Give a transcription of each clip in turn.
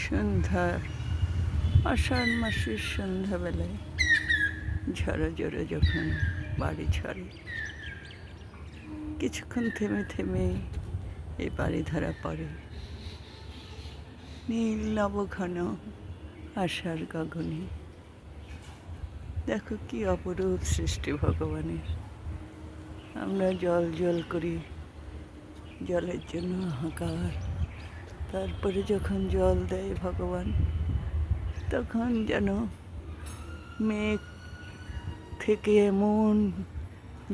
সন্ধ্যার আষাঢ় মাসের সন্ধ্যাবেলায় ঝড়ো জোরে যখন বাড়ি ছাড়ে, কিছুক্ষণ থেমে থেমে এই বাড়িধারা পড়ে। নীল নবঘন আষাঢ় গগনে, দেখো কি অপরূপ সৃষ্টি ভগবানের। আমরা জল জল করি, জলের জন্য হাহাকার। তারপরে যখন জল দেয় ভগবান, তখন যেন মেঘ থেকে এমন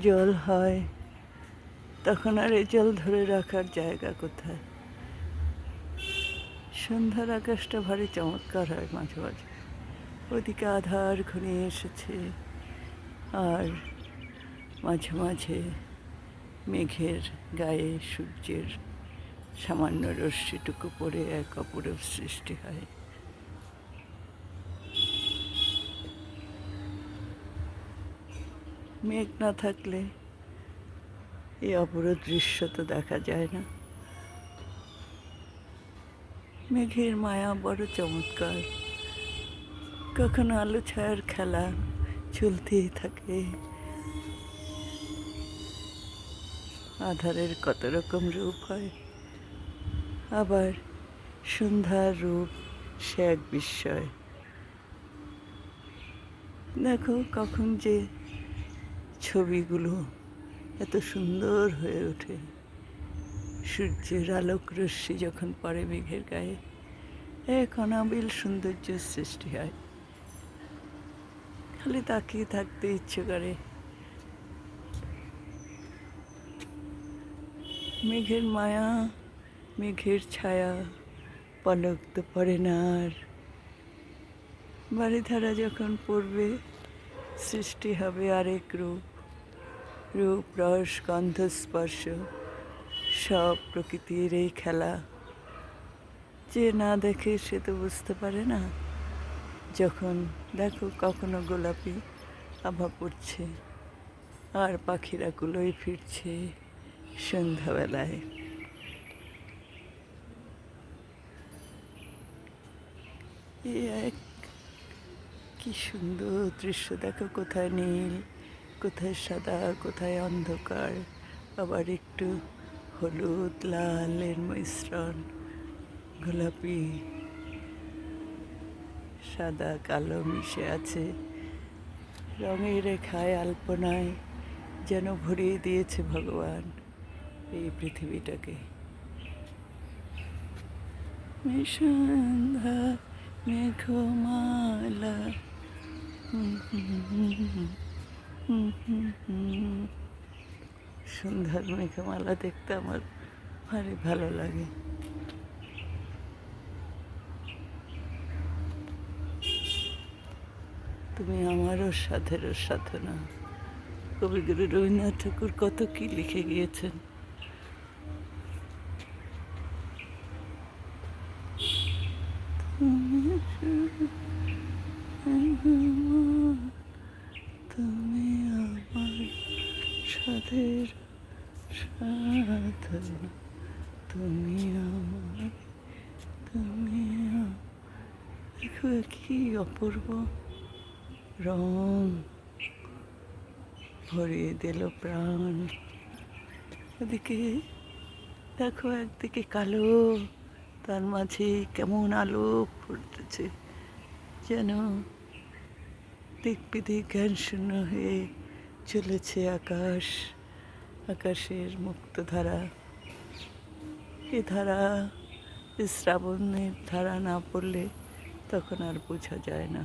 জল হয়, তখন আর এই জল ধরে রাখার জায়গা কোথায়। সন্ধ্যার আকাশটা ভারী চমৎকার হয় মাঝে মাঝে। ওদিকে আধার ঘনিয়ে এসেছে, আর মাঝে মাঝে মেঘের গায়ে সূর্যের সামান্য রশ্মিটুকু পড়ে এক অপরূপ সৃষ্টি হয়। মেঘ না থাকলে এই অপরূপ দৃশ্য তো দেখা যায় না। মেঘের মায়া বড় চমৎকার। কখনো আলো ছায়ার খেলা চলতেই থাকে। আধারের কত রকম রূপ হয়, আবার সন্ধ্যার রূপ সে এক বিস্ময়। দেখো কখন যে ছবিগুলো এত সুন্দর হয়ে ওঠে। সূর্যের আলোক রশ্মি যখন পড়ে মেঘের গায়ে, এক অনাবিল সৌন্দর্যের সৃষ্টি হয়। খালি তাকিয়ে থাকতে ইচ্ছে করে। মেঘের মায়া, মেঘের ছায়া পলক তো পড়ে না আর। বাড়িধারা যখন পড়বে, সৃষ্টি হবে আরেক রূপ। রূপ, রস, গন্ধ, স্পর্শ সব প্রকৃতির এই খেলা। যে না দেখে সে তো বুঝতে পারে না। যখন দেখো কখনো গোলাপি আভা পড়ছে, আর পাখিরা কুলোয় ফিরছে সন্ধ্যাবেলায়। এই এক কি সুন্দর দৃশ্য। দেখো কোথায় নীল, কোথায় সাদা, কোথায় অন্ধকার, আবার একটু হলুদ লালের মিশ্রণ, গোলাপি সাদা কালো মিশে আছে। রঙের রেখায় আলপনায় যেন ভরিয়ে দিয়েছে ভগবান এই পৃথিবীটাকে। সন্ধ্যা মেঘমালা, সন্ধ্যার মেঘমালা দেখতে আমার ভারী ভালো লাগে। তুমি আমারও সাধেরও সাধনা। কবিগুরু রবীন্দ্রনাথ ঠাকুর কত কি লিখে গিয়েছেন। তুমি আমার সাধের সাধনা, তুমি আমার, তুমি দেখো কি অপূর্ব রং ভরিয়ে দিল প্রাণ। ওদিকে দেখো একদিকে কালো, তার মাঝে কেমন আলো ফুটতেছে, যেন দিক বিদিক জ্ঞান শূন্য হয়ে চলেছে আকাশ। আকাশের মুক্ত ধারা, এ ধারা, শ্রাবণের ধারা না পড়লে তখন আর বোঝা যায় না।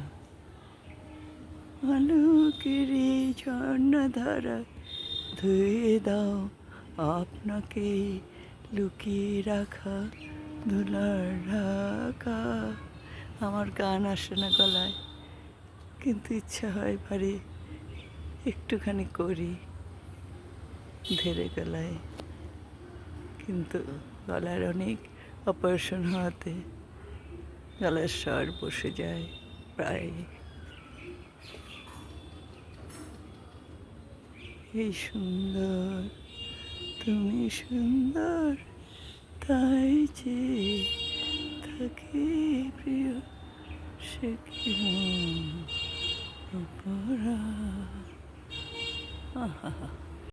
আলোকের ঝর্ণা ধারা ধুয়ে দাও আপনাকে লুকিয়ে রাখা ধুলার ঢাকা। আমার গান আসে না গলায়, কিন্তু ইচ্ছা হয় ভারী একটুখানি করি ধীরে গলায়, কিন্তু গলার অনেক অপারেশন হওয়াতে গলার স্বর বসে যায় প্রায়। এই সুন্দর, তুমি সুন্দর, তাই যে থাকে দেখিলাম অপরাধ। আহা